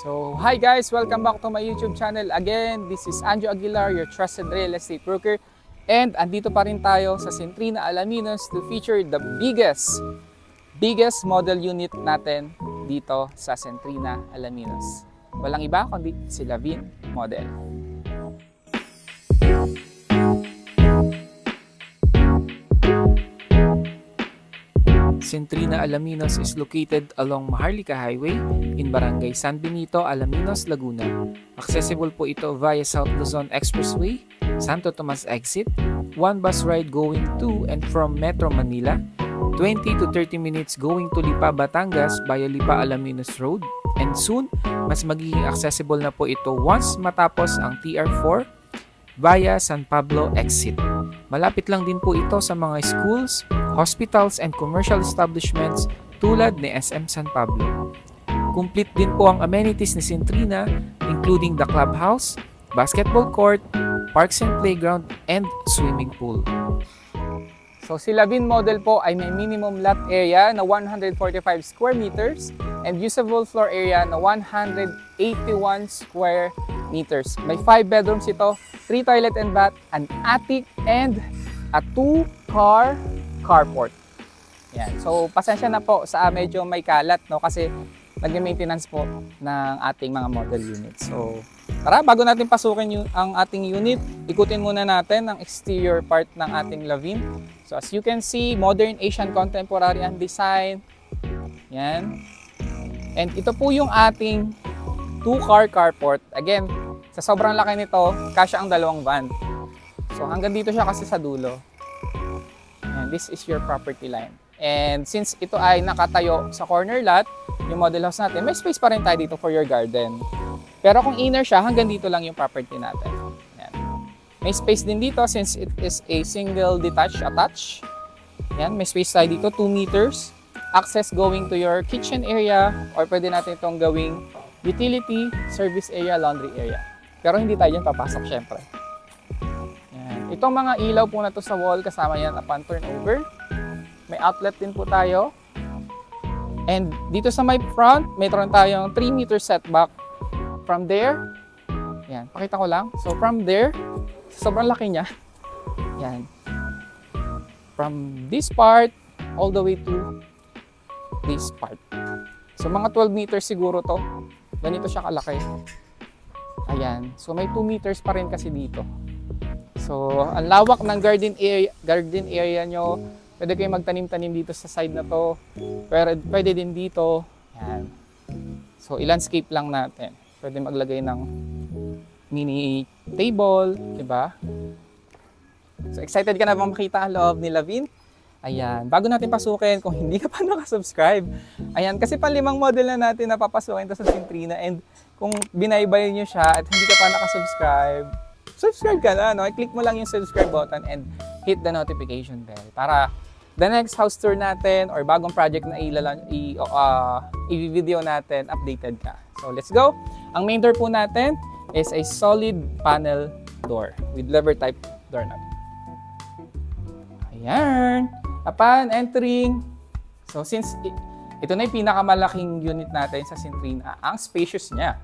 So, hi guys! Welcome back to my YouTube channel. Again, this is Anjo Aguilar, your trusted real estate broker. And andito pa rin tayo sa Centrina, Alaminos to feature the biggest model unit natin dito sa Centrina, Alaminos. Walang iba kundi si Lavin Model. Centrina, Alaminos is located along Maharlika Highway in Barangay San Benito, Alaminos, Laguna. Accessible po ito via South Luzon Expressway, Santo Tomas Exit, one bus ride going to and from Metro Manila, 20 to 30 minutes going to Lipa, Batangas via Lipa Alaminos Road, and soon, mas magiging accessible na po ito once matapos ang TR4 via San Pablo Exit. Malapit lang din po ito sa mga schools, hospitals, and commercial establishments tulad ni SM San Pablo. Complete din po ang amenities ni Centrina, including the clubhouse, basketball court, parks and playground, and swimming pool. So si Lavin Model po ay may minimum lot area na 145 square meters and usable floor area na 181 square meters. May 5 bedrooms ito, 3 toilet and bath, an attic, and a 2-car carport. Yan. So pasensya na po sa medyo may kalat, no, kasi nag-maintenance po ng ating mga model units. So tara, bago natin pasukin ang ating unit, ikutin muna natin ang exterior part ng ating Lavin. So as you can see, modern Asian contemporary and design. Yan. And ito po yung ating 2-car carport. Again, sa sobrang laki nito, kasya ang dalawang van. So hanggang dito siya kasi sa dulo. And this is your property line. And since ito ay nakatayo sa corner lot, yung model house natin, may space pa rin tayo dito for your garden. Pero kung inner siya, hanggang dito lang yung property natin. Yan. May space din dito since it is a single detached attach. Yan, may space tayo dito, 2 meters. Access going to your kitchen area or pwede natin itong gawing utility, service area, laundry area. Pero hindi tayo dyan papasok syempre. Yan. Itong mga ilaw po na to sa wall, kasama yan upon turnover. May outlet din po tayo. And dito sa my front, mayroon tayong 3 meter setback. From there, yan, pakita ko lang. So from there, sobrang laki niya. Yan. From this part, all the way to this part. So mga 12 meters siguro to. Ganito siya kalaki. Ayan. So may 2 meters pa rin kasi dito. So ang lawak ng garden area nyo. Pwede kayo magtanim-tanim dito sa side na to. Pero pwede din dito. Ayan. So i-landscape lang natin. Pwede maglagay ng mini table, diba? So excited ka na bang makita ang loob ni Lavin? Ayan, bago natin pasukin, kung hindi ka pa nakasubscribe, ayan, kasi pang-5 model na natin na papasukin ito sa Centrina, and kung binaybay nyo siya at hindi ka pa nakasubscribe, subscribe ka na, no? I-click mo lang yung subscribe button and hit the notification bell para the next house tour natin or bagong project na i-video natin, updated ka. So let's go! Ang main door po natin is a solid panel door with lever type doorknob. Ayan! Upon entering, so since ito na yung pinakamalaking unit natin sa Centrina, ang spacious niya.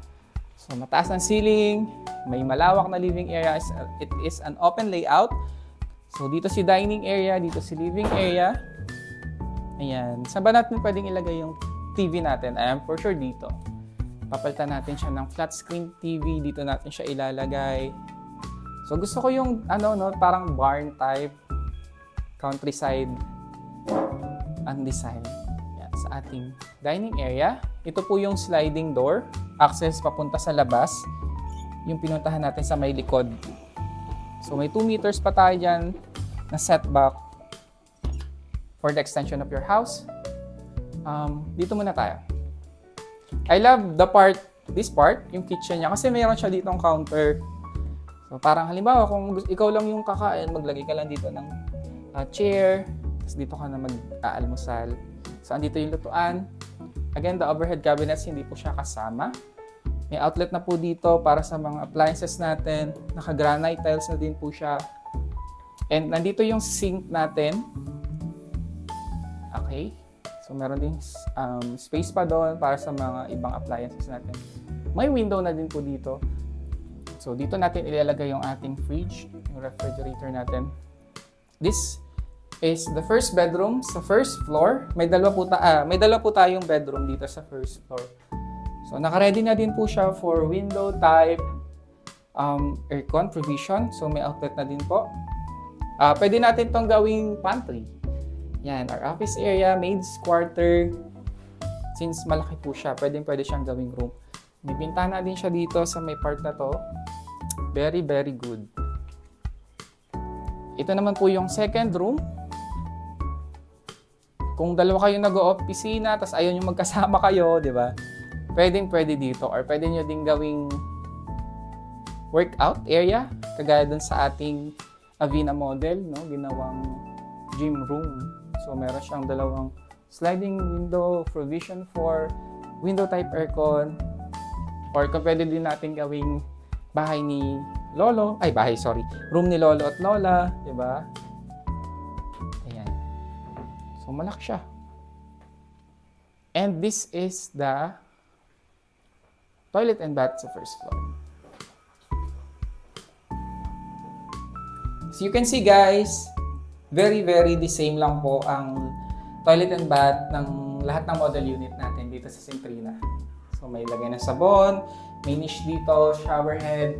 So mataas ng ceiling, may malawak na living area, it is an open layout. So dito si dining area, dito si living area. Ayan, saan ba natin pwedeng ilagay yung TV natin? Ayan, for sure dito. Papalitan natin siya ng flat screen TV, dito natin siya ilalagay. So gusto ko yung parang barn type, countryside ang design. Yan, sa ating dining area. Ito po yung sliding door, access papunta sa labas, yung pinuntahan natin sa may likod. So may 2 meters pa tayo dyan na setback for the extension of your house. Dito muna tayo. I love this part, yung kitchen niya, kasi mayroon siya ditong counter. So parang halimbawa, kung ikaw lang yung kakain, maglagay ka lang dito ng chair, tapos dito ka na mag-aalmusal. So andito yung lutuan. Again, the overhead cabinets, hindi po siya kasama. May outlet na po dito para sa mga appliances natin. Naka-granite tiles na din po siya. And nandito yung sink natin. Okay. So meron din space pa doon para sa mga ibang appliances natin. May window na din po dito. So, dito natin ilalagay yung ating fridge, yung refrigerator natin. This is the first bedroom sa first floor. May dalawa po tayong bedroom dito sa first floor. So, naka-ready na din po siya for window type aircon provision. So, may outlet na din po. Pwede natin itong gawing pantry. Yan, our office area, maid's quarter. Since malaki po siya, pwede siyang gawing room. May bintana din siya dito sa may part na to. Very, very good. Ito naman po yung second room. Kung dalawa kayo nag-o-opisina, tapos ayaw nyo magkasama kayo, di ba? Pwede dito. Or pwede nyo din gawing workout area. Kagaya dun sa ating Avina model, no? Ginawang gym room. So, meron siyang dalawang sliding window, provision for window type aircon. Or kung pwede din natin gawing bahay ni Lolo, room ni Lolo at Lola, di ba? Ayan. So, malaki siya. And this is the toilet and bath sa first floor. So, you can see guys, very, very the same lang po ang toilet and bath ng lahat ng model unit natin dito sa Centrina. So, may lagay na sabon, may niche dito, shower head,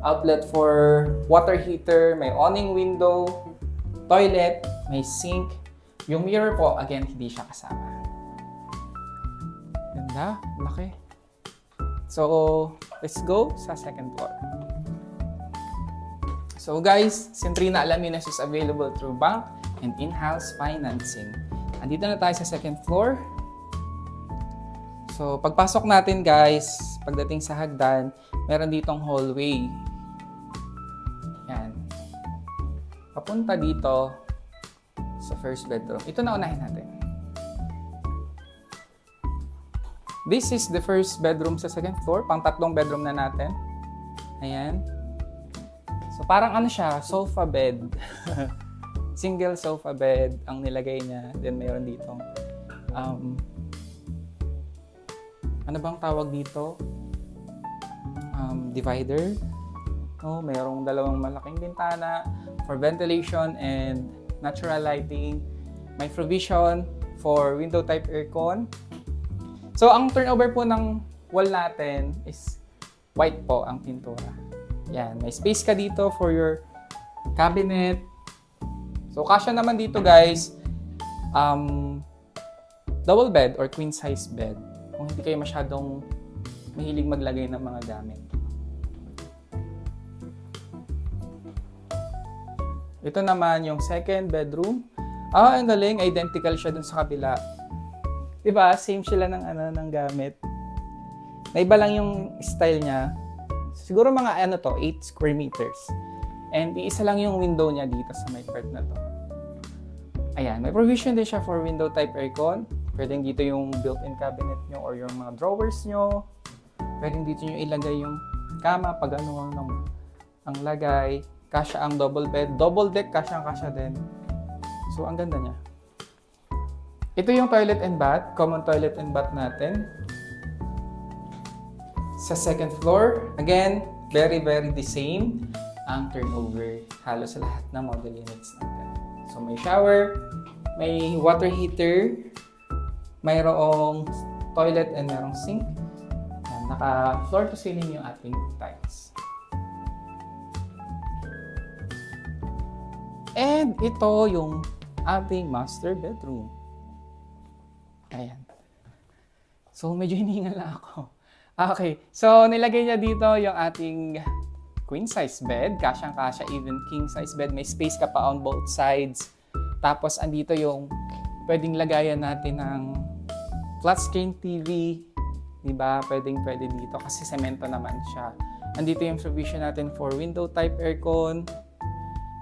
outlet for water heater, may awning window, toilet, may sink. Yung mirror po, again, hindi siya kasama. Ganda, laki. So, let's go sa second floor. So guys, Centrina Alaminos is available through bank and in-house financing. Andito na tayo sa second floor. So, pagpasok natin guys, pagdating sa hagdan, meron ditong hallway. Yan. Papunta dito sa first bedroom. Ito na unahin natin. This is the first bedroom sa second floor. Pang-tatlong bedroom na natin. Ayan. So, parang ano siya, sofa bed. Single sofa bed ang nilagay niya. Then, mayroon ditong ano bang tawag dito? Divider. Oh, mayroong dalawang malaking bintana for ventilation and natural lighting. May provision for window type aircon. So, ang turnover po ng wall natin is white po ang pintura. Yan, may space ka dito for your cabinet. So, kasya naman dito guys, double bed or queen size bed. Kung hindi kayo masyadong mahilig maglagay ng mga gamit. Ito naman yung second bedroom. Ang galing, identical siya dun sa kabila. Diba? Same sila ng gamit. Naiba lang yung style niya. Siguro mga 8 square meters. And iisa lang yung window niya dito sa may part na to. Ayan, may provision din siya for window type aircon. Pwedeng dito yung built-in cabinet nyo or yung mga drawers nyo. Pwedeng dito nyo ilagay yung kama pag ano ang lagay. Kasya ang double bed. Double deck, kasya din. So, ang ganda niya. Ito yung toilet and bath. Common toilet and bath natin. Sa second floor, again, very, very the same ang turnover halos sa lahat ng model units natin. So, may shower, may water heater, mayroong toilet and mayroong sink. Naka floor to ceiling yung ating tiles. And ito yung ating master bedroom. Ayan. So, medyo hiningal lang ako. Okay. So, nilagay niya dito yung ating queen size bed. Kasyang-kasya, even king size bed. May space ka pa on both sides. Tapos, andito yung pwedeng lagayan natin ng flat screen TV. Diba? Pwede dito kasi semento naman siya. Andito yung provision natin for window type aircon.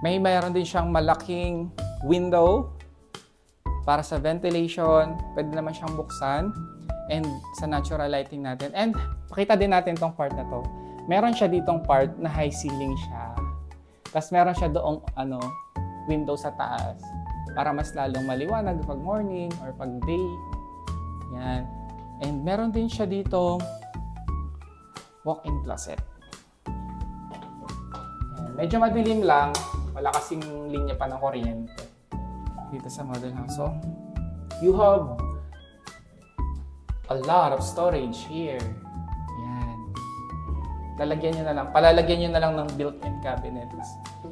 Mayroon din siyang malaking window para sa ventilation. Pwede naman siyang buksan. And sa natural lighting natin. And pakita din natin tong part na to. Meron siya ditong part na high ceiling siya. Tapos meron siya doong window sa taas. Para mas lalong maliwanag pag morning or pag day. Yan. And meron din siya dito walk-in closet. Ayan. Medyo madilim lang. Wala kasing linya pa ng kuryente dito sa model house. So, you have a lot of storage here. Ayan. Palalagyan nyo na lang ng built-in cabinets.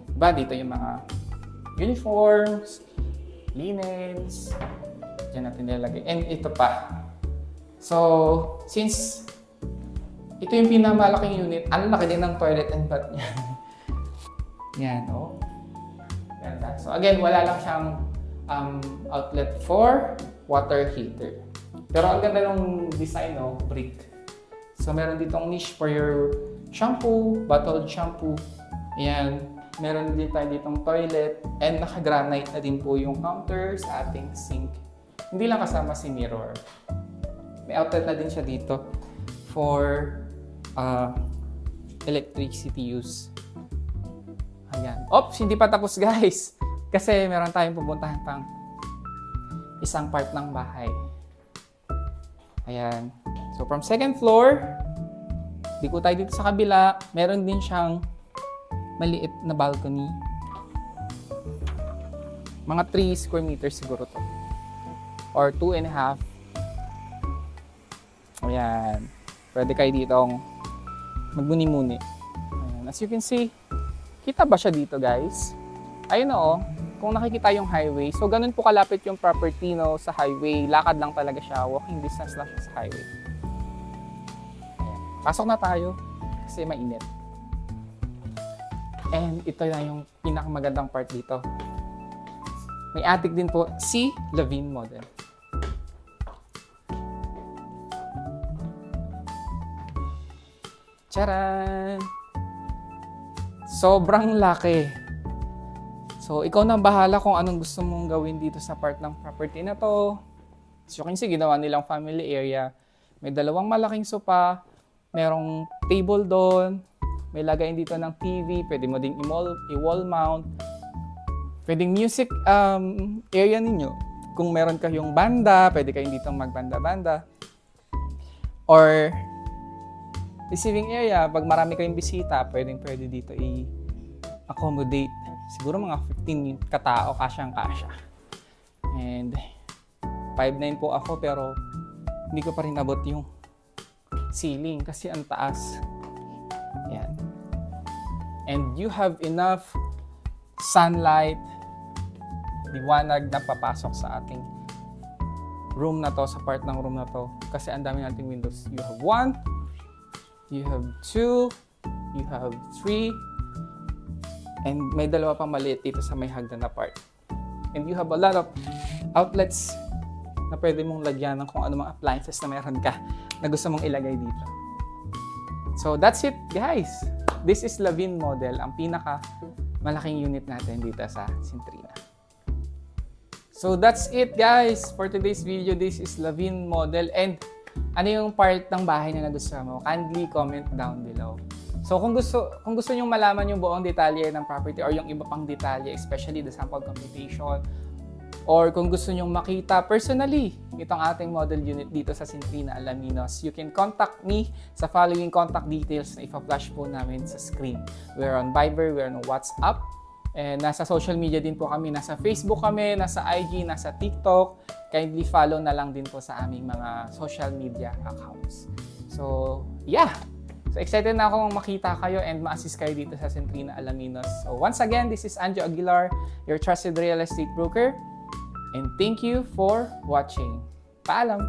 Diba? Dito yung mga uniforms, linens. Diyan natin nilalagay. And ito pa. So, since ito yung pinamalaking unit, ang laki din ng toilet and bath niya. Yan, oh. Ganda. So, again, wala lang siyang outlet for water heater. Pero ang ganda ng design, no? Brick. So, meron ditong niche for your shampoo, bottled shampoo. Ayan. Meron din tayo ditong toilet. And naka-granite na din po yung counter sa ating sink. Hindi lang kasama si mirror. May outlet na din siya dito for electricity use. Ayan. Oops! Hindi pa tapos, guys. Kasi meron tayong pupuntahan pang isang part ng bahay. Ayan. So, from second floor, diko tayo dito sa kabila. Meron din siyang maliit na balcony. Mga 3 square meters siguro to. Or 2.5. Ayan. Pwede kayo ditong magmuni-muni. Ayan. As you can see, kita ba siya dito, guys? Ayun o. Kung nakikita yung highway, so ganun po kalapit yung property, no, sa highway. Lakad lang talaga siya. Walking distance lang siya sa highway. Ayan. Pasok na tayo kasi mainit. And ito na yung pinakamagandang part dito. May attic din po si Lavin model. Charan! Sobrang laki. So, ikaw na bahala kung anong gusto mong gawin dito sa part ng property na to. So, kasi ginawa nilang family area. May 2 malaking sofa. Merong table doon. May lagayin dito ng TV. Pwede mo ding i-wall mount. Pwedeng music area ninyo. Kung meron kayong banda, pwede kayong dito magbanda-banda. Or receiving area, pag marami kayong bisita, pwede dito i-accommodate. Siguro mga 15 katao, kasyang-kasya. And 5'9" po ako, pero hindi ko pa rin abot yung ceiling kasi ang taas. Yan. And you have enough sunlight, liwanag na papasok sa ating room na to, sa part ng room na to. Kasi ang dami nating windows. You have 1, you have 2, you have 3, and may 2 pang maliit dito sa may hagdan na part. And you have a lot of outlets na pwede mong lagyan ng kung ano mga appliances na meron ka na gusto mong ilagay dito. So that's it, guys. This is Lavin model, ang pinaka malaking unit natin dito sa Centrina. So that's it, guys, for today's video. This is Lavin model. And ano yung part ng bahay na nagustuhan mo? Kindly comment down below. So kung gusto niyo malaman yung buong detalye ng property or yung iba pang detalye, especially the sample computation, or kung gusto niyo makita personally itong ating model unit dito sa Centrina Alaminos, you can contact me sa following contact details na ipa-flash po namin sa screen. We're on Viber, we're on WhatsApp, and nasa social media din po kami. Nasa Facebook kami, nasa IG, nasa TikTok. Kindly follow na lang din po sa aming mga social media accounts. So, yeah! So, excited na akong makita kayo and ma-assist kayo dito sa Centrina Alaminos. So, once again, this is Anjo Aguilar, your trusted real estate broker. And thank you for watching. Paalam!